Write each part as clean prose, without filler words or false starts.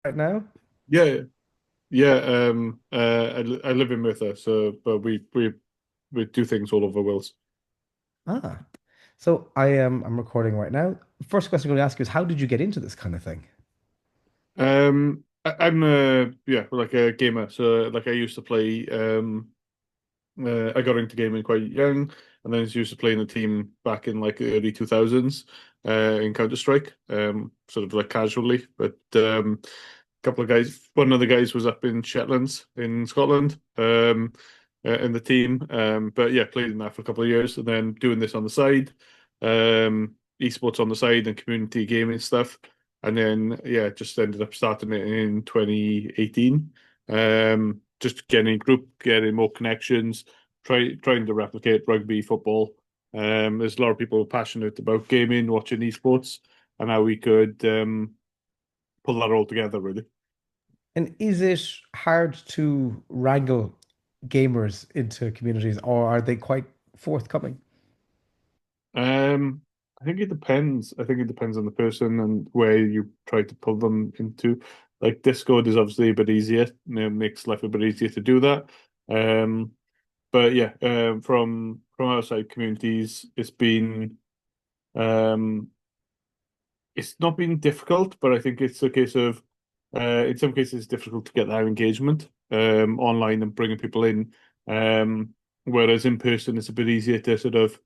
Right now? Yeah, yeah. I live in Merthyr, so but we do things all over Wales. Ah, so I'm recording right now. First question I'm going to ask you is how did you get into this kind of thing? I'm yeah, like a gamer. So like I used to play. I got into gaming quite young, and then I used to play in a team back in like the early 2000s in Counter-Strike, sort of like casually. But a couple of guys, one of the guys was up in Shetlands in Scotland, in the team. But yeah, played in that for a couple of years, and then doing this on the side, esports on the side, and community gaming stuff. And then yeah, just ended up starting it in 2018. Just getting a group, getting more connections, trying to replicate rugby, football. There's a lot of people passionate about gaming, watching esports, and how we could pull that all together, really. And is it hard to wrangle gamers into communities, or are they quite forthcoming? Um, I think it depends. I think it depends on the person and where you try to pull them into. Like Discord is obviously a bit easier, makes life a bit easier to do that. Um, but yeah, from outside communities, um, it's not been difficult, but I think it's a case of in some cases it's difficult to get that engagement online and bringing people in. Whereas in person, it's a bit easier to sort of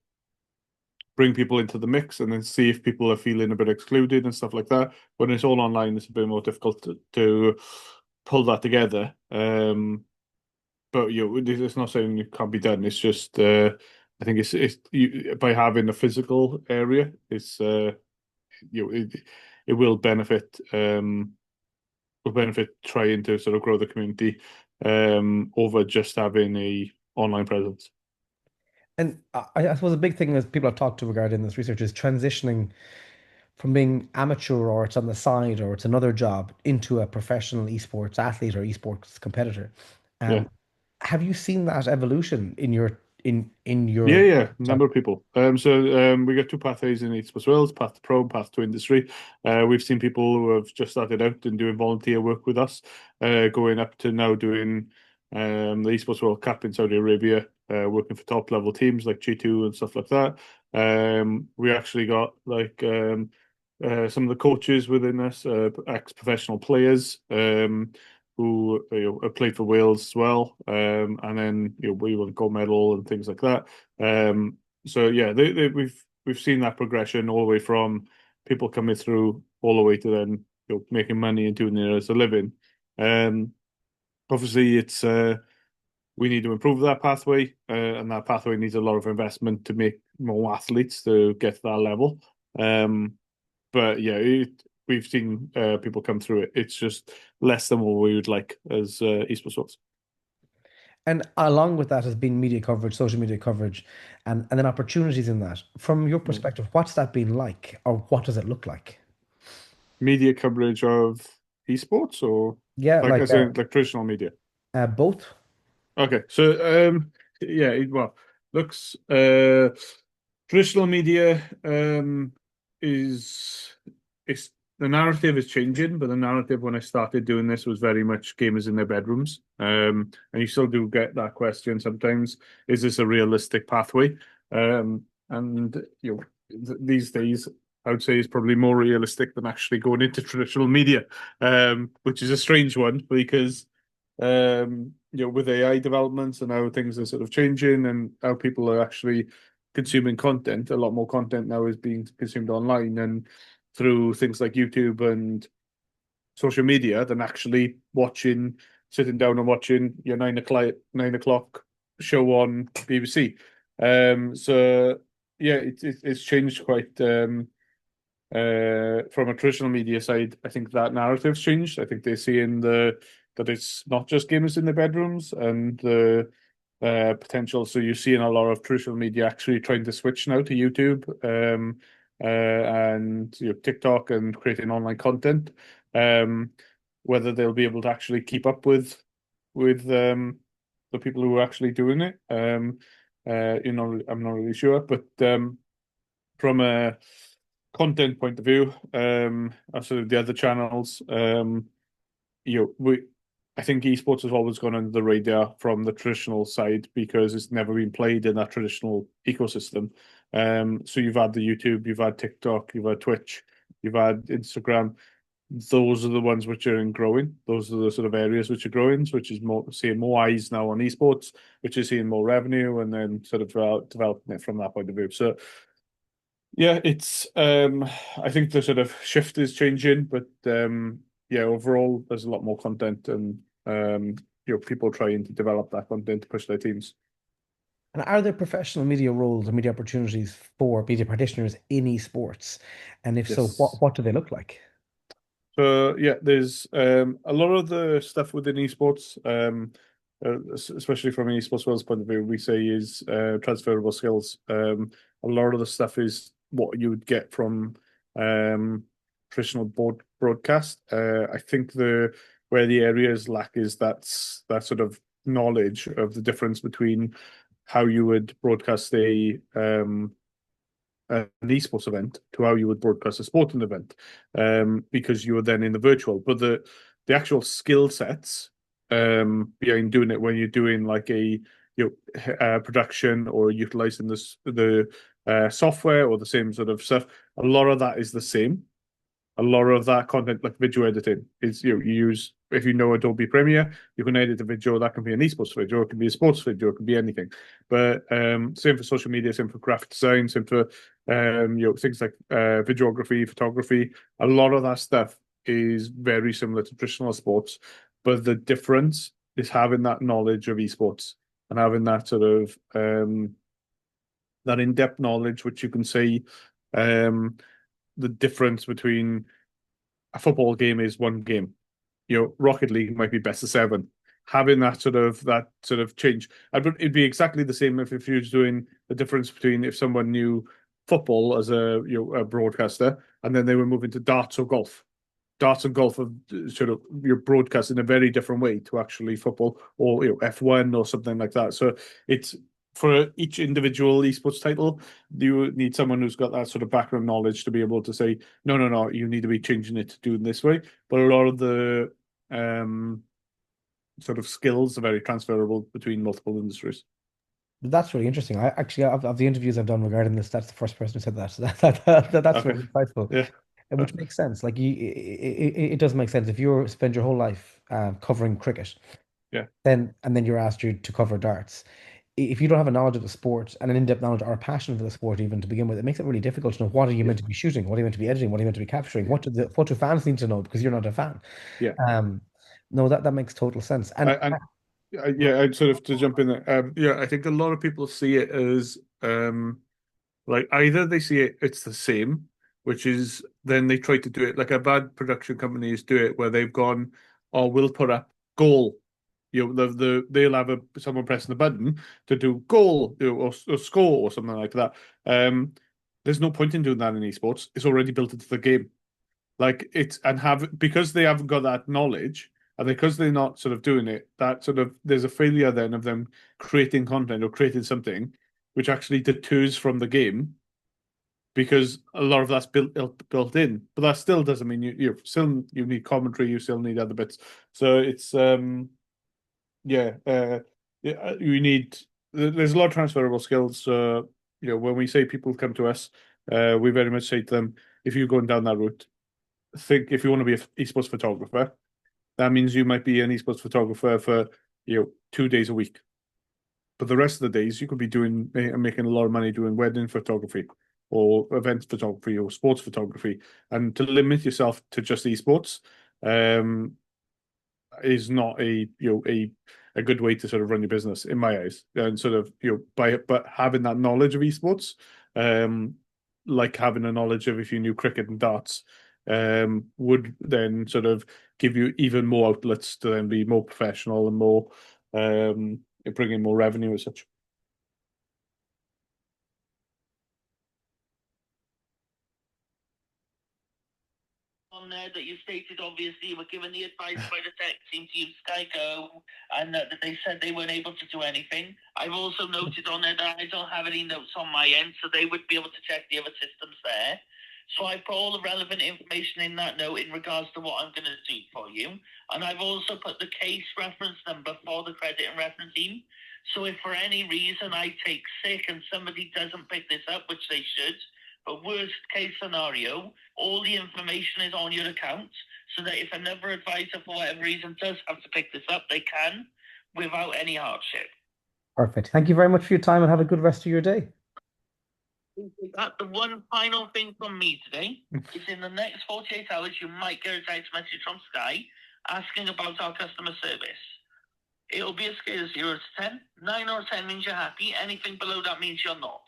bring people into the mix and then see if people are feeling a bit excluded and stuff like that. When it's all online, it's a bit more difficult to pull that together. But it's not saying it can't be done. It's just I think by having a physical area, it's you know it will benefit trying to sort of grow the community over just having a online presence. And I suppose a big thing that people have talked to regarding this research is transitioning from being amateur or it's on the side or it's another job into a professional esports athlete or esports competitor. Yeah. Um, have you seen that evolution in Yeah, your yeah, time? number of people. We got two pathways in Esports Wales, path to pro and path to industry. We've seen people who have just started out and doing volunteer work with us, going up to now doing the Esports World Cup in Saudi Arabia, working for top level teams like G2 and stuff like that. We actually got like some of the coaches within us, ex-professional players. Who have played for Wales as well, and then we won gold medal and things like that. So yeah, we've seen that progression all the way from people coming through all the way to then making money and doing it as a living. Um, Obviously, it's we need to improve that pathway, and that pathway needs a lot of investment to make more athletes to get to that level. Um, but yeah, we've seen people come through it. It's just less than what we would like as esports folks. And along with that has been media coverage, social media coverage, and then opportunities in that. From your Mm. perspective, what's that been like, or what does it look like? Media coverage of esports, or Yeah, like like as in like traditional media. both. Okay, so yeah, well, looks traditional media is it's the narrative is changing, but the narrative when I started doing this was very much gamers in their bedrooms. And you still do get that question sometimes: is this a realistic pathway? And these days, I would say is probably more realistic than actually going into traditional media, which is a strange one because with AI developments and how things are sort of changing and how people are actually consuming content. A lot more content now is being consumed online and through things like YouTube and social media than actually sitting down and watching your 9 o'clock show on BBC. So yeah, it's changed quite from a traditional media side. I think that narrative's changed. I think they're seeing that it's not just gamers in their bedrooms and the potential. So you're seeing a lot of traditional media actually trying to switch now to YouTube and TikTok and creating online content. Um, Whether they'll be able to actually keep up with the people who are actually doing it, I'm not really sure. But from a content point of view, sort of the other channels. we I think esports has always gone under the radar from the traditional side because it's never been played in that traditional ecosystem. So you've had the YouTube, you've had TikTok, you've had Twitch, you've had Instagram. Those are the ones which are in growing. Those are the sort of areas which are growing, which is more seeing more eyes now on esports, which is seeing more revenue, and then sort of developing it from that point of view. So yeah, it's I think the sort of shift is changing, but yeah, overall there's a lot more content and people trying to develop that content to push their teams. And are there professional media roles or media opportunities for media practitioners in esports? And if so, Yes. what do they look like? So yeah, there's a lot of the stuff within esports, especially from an esports world's point of view, we say is transferable skills. A lot of the stuff is what you would get from um, traditional broadcast. I think the where the areas lack is that sort of knowledge of the difference between how you would broadcast an esports event to how you would broadcast a sporting event, because you are then in the virtual. But the actual skill sets behind doing it when you're doing like a production or utilizing the software or the same sort of stuff, a lot of that is the same. A lot of that content, like video editing, is you use if you know Adobe Premiere, you can edit a video. That can be an esports video, it can be a sports video, it can be anything. But same for social media, same for graphic design, same for things like videography, photography. A lot of that stuff is very similar to traditional sports, but the difference is having that knowledge of esports and having that sort of that in-depth knowledge, which you can see the difference between a football game is one game. Rocket League might be best of seven. Having that sort of change, it'd be exactly the same if you was doing the difference between if someone knew football as a broadcaster and then they were moving to darts or golf. Darts and golf are sort of you're broadcast in a very different way to actually football or F1 or something like that. So it's for each individual esports title, you need someone who's got that sort of background knowledge to be able to say, no, no, no, you need to be changing it to do it this way. But a lot of the um, sort of skills are very transferable between multiple industries. That's really interesting. I actually, of the interviews I've done regarding this, that's the first person who said that. So that's Okay. very insightful, Yeah. and which makes sense. Like it does make sense if you spend your whole life covering cricket, Yeah. then you're asked you to cover darts. If you don't have a knowledge of the sport and an in-depth knowledge or a passion for the sport even to begin with, it makes it really difficult to know what are you Yeah. meant to be shooting, what are you meant to be editing, what are you meant to be capturing, what do fans need to know because you're not a fan. Yeah. Um, no, that makes total sense. And And yeah, I'd sort of to jump in there. Yeah, I think a lot of people see it as like either they see it's the same, which is then they try to do it like a bad production companies do it where they've gone, oh, we'll put up goal. They'll have someone pressing the button to do goal or score or something like that. Um, there's no point in doing that in esports. It's already built into the game. Like it's and have because they haven't got that knowledge and because they're not sort of doing it, that sort of there's a failure then of them creating content or creating something which actually deters from the game because a lot of that's built in. But that still doesn't mean you need commentary, you still need other bits. So it's yeah, yeah, you need there's a lot of transferable skills. So when we say people come to us, we very much say to them, if you're going down that route, think if you want to be an esports photographer, that means you might be an esports photographer for 2 days a week. But the rest of the days, you could be doing making a lot of money doing wedding photography or event photography or sports photography. And to limit yourself to just esports um, is not a good way to sort of run your business in my eyes. And sort of but having that knowledge of esports, um, like having a knowledge of if you knew cricket and darts, would then sort of give you even more outlets to then be more professional and more bring in more revenue as such. On there that you stated obviously you were given the advice by the tech team to use SkyGo and that they said they weren't able to do anything. I've also noted on there that I don't have any notes on my end, so they would be able to check the other systems there. So I put all the relevant information in that note in regards to what I'm going to do for you. And I've also put the case reference number for the credit and reference team. So if for any reason I take sick and somebody doesn't pick this up, which they should, but worst case scenario, all the information is on your account so that if another advisor for whatever reason does have to pick this up, they can without any hardship. Perfect. Thank you very much for your time and have a good rest of your day. The one final thing from me today is in the next 48 hours, you might get a text message from Sky asking about our customer service. It'll be a scale of 0 to 10. 9 or 10 means you're happy. Anything below that means you're not.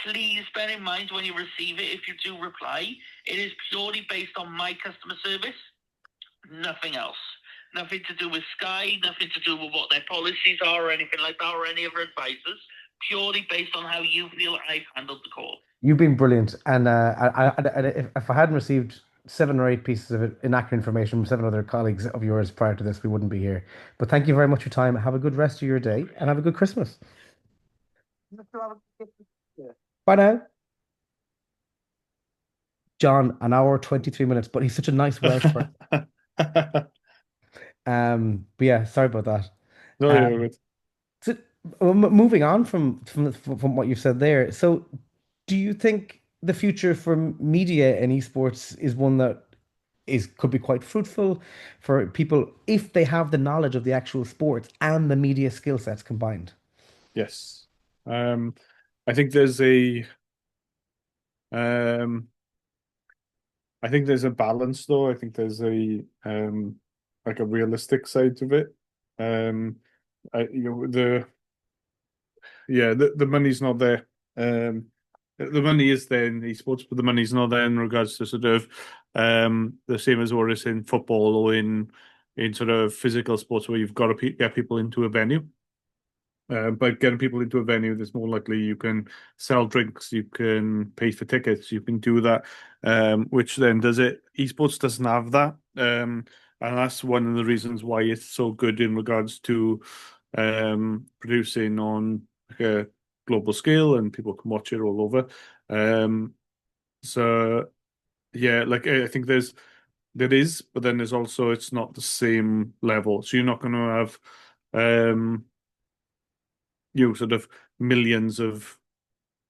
Please bear in mind when you receive it, if you do reply, it is purely based on my customer service, nothing else. Nothing to do with Sky, nothing to do with what their policies are or anything like that, or any other advisors. Purely based on how you feel I've handled the call. You've been brilliant. And if I hadn't received 7 or 8 pieces of inaccurate information from 7 other colleagues of yours prior to this, we wouldn't be here. But thank you very much for your time. Have a good rest of your day and have a good Christmas. Bye now. John, an hour, 23 minutes, but he's such a nice Welsh person. But yeah, sorry about that. No, Uh, you're good. so, moving on from what you've said there. So, do you think the future for media and esports is one that is could be quite fruitful for people if they have the knowledge of the actual sports and the media skill sets combined? Yes. I think there's a um I think there's a balance though. I think there's a like a realistic side to it. Um the the money's not there. The money is there in esports, but the money's not there in regards to sort of the same as what is in football or in sort of physical sports where you've got to get people into a venue. But getting people into a venue, there's more likely you can sell drinks, you can pay for tickets, you can do that, which then does it. Esports doesn't have that, and that's one of the reasons why it's so good in regards to producing on like a global scale, and people can watch it all over. So yeah, like I think there is, but then there's also it's not the same level. So you're not going to have sort of millions of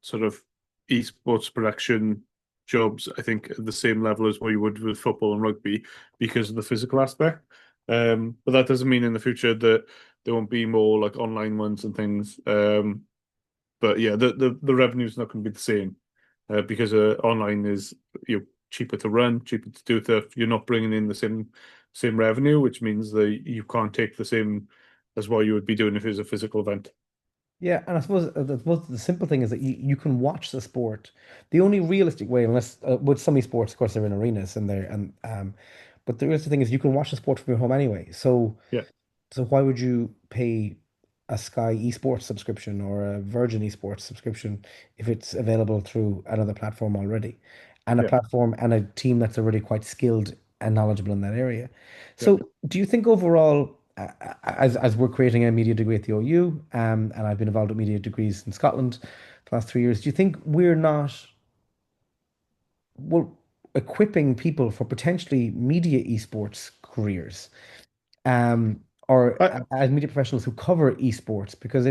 sort of esports production jobs, I think, at the same level as what you would with football and rugby because of the physical aspect. But that doesn't mean in the future that there won't be more like online ones and things. But yeah, the revenue is not going to be the same because online is cheaper to run, cheaper to do stuff. You're not bringing in the same revenue, which means that you can't take the same as what you would be doing if it was a physical event. Yeah, and I suppose the simple thing is that you can watch the sport. The only realistic way, unless with some esports, of course, they're in arenas and but the realistic thing is you can watch the sport from your home anyway. So Yeah, so why would you pay a Sky Esports subscription or a Virgin Esports subscription if it's available through another platform already, and a yeah, platform and a team that's already quite skilled and knowledgeable in that area? yeah. So, do you think overall, as we're creating a media degree at the OU, and I've been involved with media degrees in Scotland the last 3 years, do you think we're not well equipping people for potentially media esports careers? um, or I as media professionals who cover esports because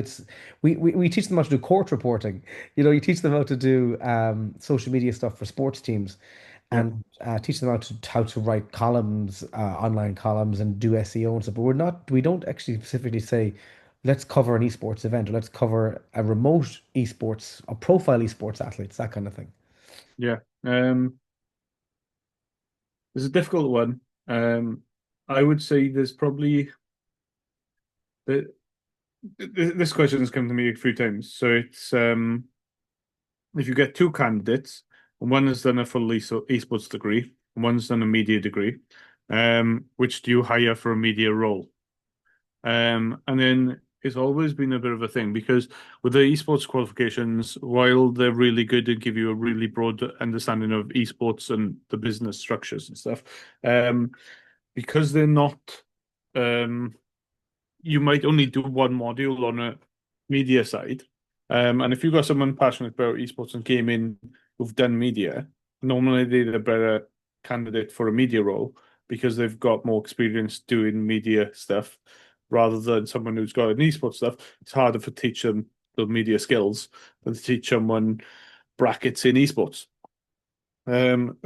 we teach them how to do court reporting. You teach them how to do social media stuff for sports teams yeah, and teach them how to write columns, online columns and do SEO and stuff. But we don't actually specifically say, let's cover an esports event or let's cover a remote esports, a profile esports athletes, that kind of thing. yeah. It's a difficult one. I would say there's probably the, this question has come to me a few times. So it's if you get two candidates, and one has done a full esports degree, and one's done a media degree, which do you hire for a media role? And then it's always been a bit of a thing because with the esports qualifications, while they're really good and give you a really broad understanding of esports and the business structures and stuff, because they're not, um, you might only do one module on a media side. And if you've got someone passionate about esports and gaming who've done media, normally they're the better candidate for a media role because they've got more experience doing media stuff rather than someone who's got an esports stuff. It's harder to teach them the media skills than to teach someone brackets in esports.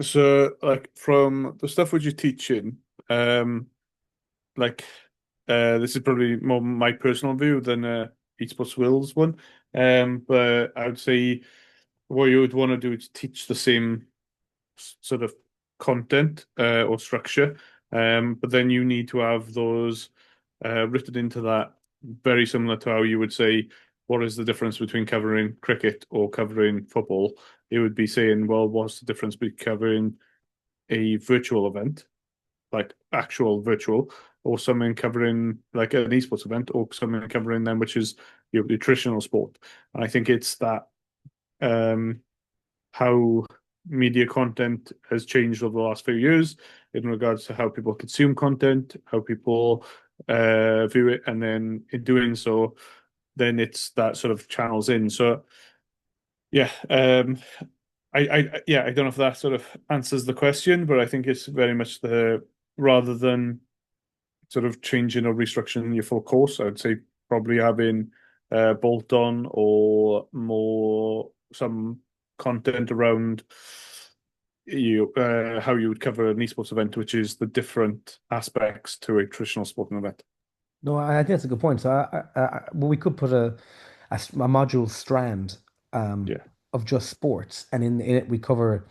So like from the stuff which you're teaching, like this is probably more my personal view than Esports Will's one. But I would say what you would want to do is teach the same sort of content or structure, but then you need to have those written into that very similar to how you would say, what is the difference between covering cricket or covering football? It would be saying, well, what's the difference between covering a virtual event, like actual virtual, or something covering like an esports event, or something covering them, which is your nutritional sport. And I think it's that how media content has changed over the last few years in regards to how people consume content, how people view it, and then in doing so, then it's that sort of channels in. So yeah, I don't know if that sort of answers the question, but I think it's very much the rather than sort of changing or restructuring your full course, I would say probably having bolt on or more some content around you how you would cover an esports event, which is the different aspects to a traditional sporting event. No, I think that's a good point. So, well, we could put a module strand um, Yeah, of just sports, and in it we cover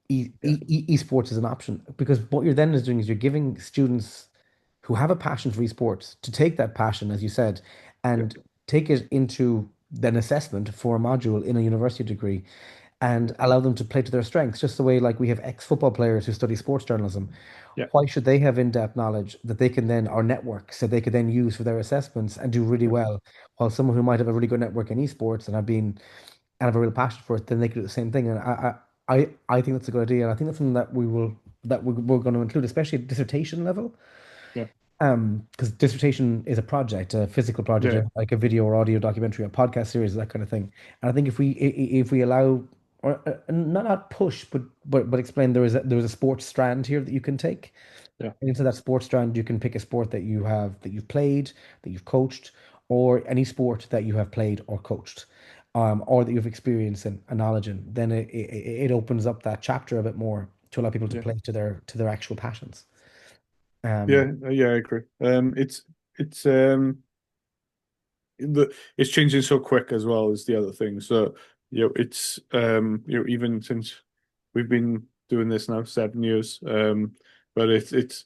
yeah, esports as an option. Because what you're then is doing is you're giving students who have a passion for esports to take that passion, as you said, yeah, and take it into an assessment for a module in a university degree and allow them to play to their strengths, just the way like we have ex-football players who study sports journalism. yeah, Why should they have in-depth knowledge that they can then, or network, so they could then use for their assessments and do really yeah, well, while someone who might have a really good network in esports and have a real passion for it, then they could do the same thing. And I think that's a good idea, and I think that's something that we're going to include, especially at dissertation level. yeah, Because dissertation is a project, a physical project, yeah, like a video or audio documentary, a podcast series, that kind of thing. And I think if we allow, or not push, but explain there is a sports strand here that you can take. yeah, And into that sports strand, you can pick a sport that you've played, that you've coached, or any sport that you have played or coached, or that you've experienced and a knowledge in. Then it opens up that chapter a bit more to allow people to yeah. play to their actual passions. Yeah, yeah, I agree. It's it's changing so quick as well as the other thing. So, it's even since we've been doing this now 7 years, but it's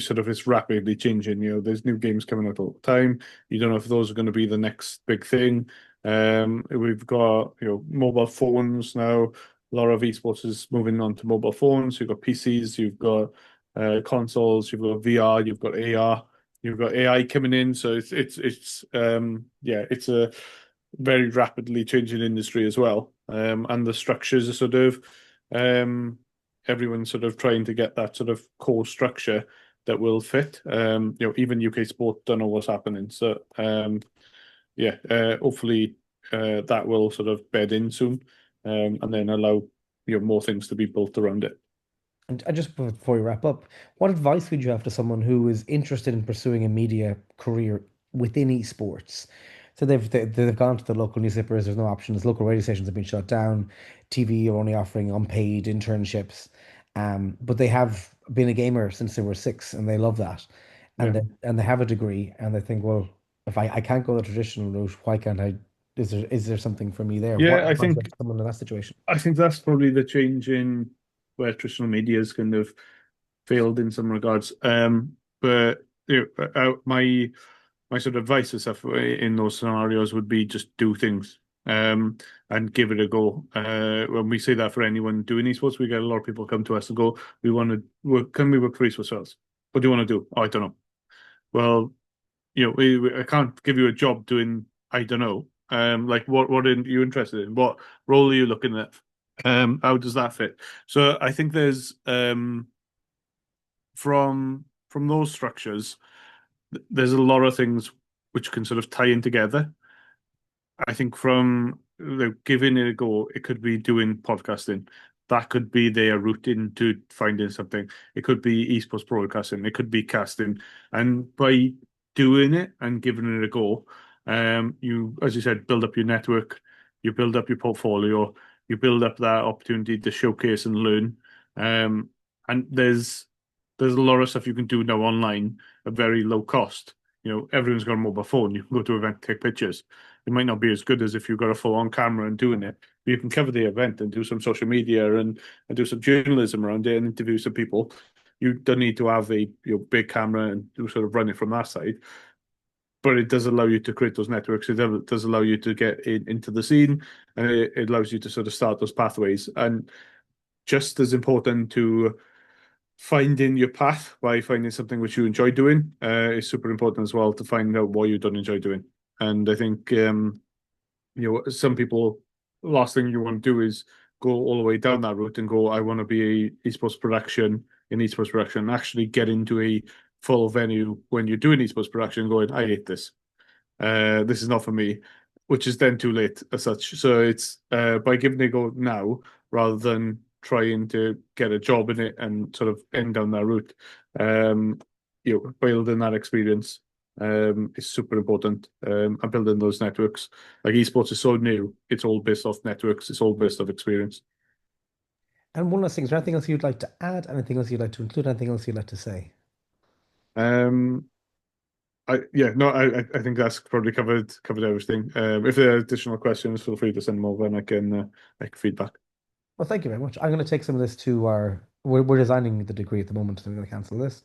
sort of it's rapidly changing. There's new games coming out all the time. You don't know if those are going to be the next big thing. We've got mobile phones now. A lot of esports is moving on to mobile phones. You've got PCs, you've got consoles, you've got VR, you've got AR. You've got AI coming in, so it's yeah, it's a very rapidly changing industry as well. And the structures are sort of um everyone's sort of trying to get that sort of core structure that will fit. Even UK Sport don't know what's happening. So yeah, hopefully that will sort of bed in soon, and then allow more things to be built around it. And just before we wrap up, what advice would you have to someone who is interested in pursuing a media career within esports? So they've gone to the local newspapers, there's no options, local radio stations have been shut down, TV are only offering unpaid internships, but they have been a gamer since they were six and they love that. Yeah. And they have a degree and they think, well, if I can't go the traditional route, why can't I? Is there something for me there? What Yeah, I advice would you have think to someone in that situation? I think that's probably the change in where traditional media has kind of failed in some regards. But my sort of advice and stuff in those scenarios would be just do things and give it a go. When we say that for anyone doing esports, we get a lot of people come to us and go, "We want to work. Can we work for esports sales? What do you want to do? Oh, I don't know. Well, I can't give you a job doing I don't know. Like what are you interested in? What role are you looking at? How does that fit? So I think there's from those structures, there's a lot of things which can sort of tie in together. I think from giving it a go, it could be doing podcasting. that could be their route into finding something. It could be esports broadcasting, it could be casting, and by doing it and giving it a go, you, as you said, build up your network, you build up your portfolio, you build up that opportunity to showcase and learn. And there's a lot of stuff you can do now online at very low cost. Everyone's got a mobile phone. You can go to an event, take pictures. It might not be as good as if you've got a full-on camera and doing it, but you can cover the event and do some social media and do some journalism around it and interview some people. You don't need to have a big camera and do sort of run it from that side, but it does allow you to create those networks. It does allow you to get into the scene, and it allows you to sort of start those pathways. And just as important to finding your path by finding something which you enjoy doing is super important as well to find out what you don't enjoy doing. And I think some people, last thing you want to do is go all the way down that route and go, I want to be a esports production, and actually get into a full venue when you're doing esports production, going, I hate this. This is not for me, which is then too late as such. So it's by giving it a go now rather than trying to get a job in it and sort of end down that route. Building that experience is super important. And building those networks. Like esports is so new, it's all based off networks, it's all based off experience. And one last thing, is there anything else you'd like to add? Anything else you'd like to include? Anything else you'd like to say? Um, I think that's probably covered everything. If there are additional questions, feel free to send them over and I can feedback. Well, thank you very much. I'm going to take some of this to our. We're designing the degree at the moment, so I'm going to cancel this.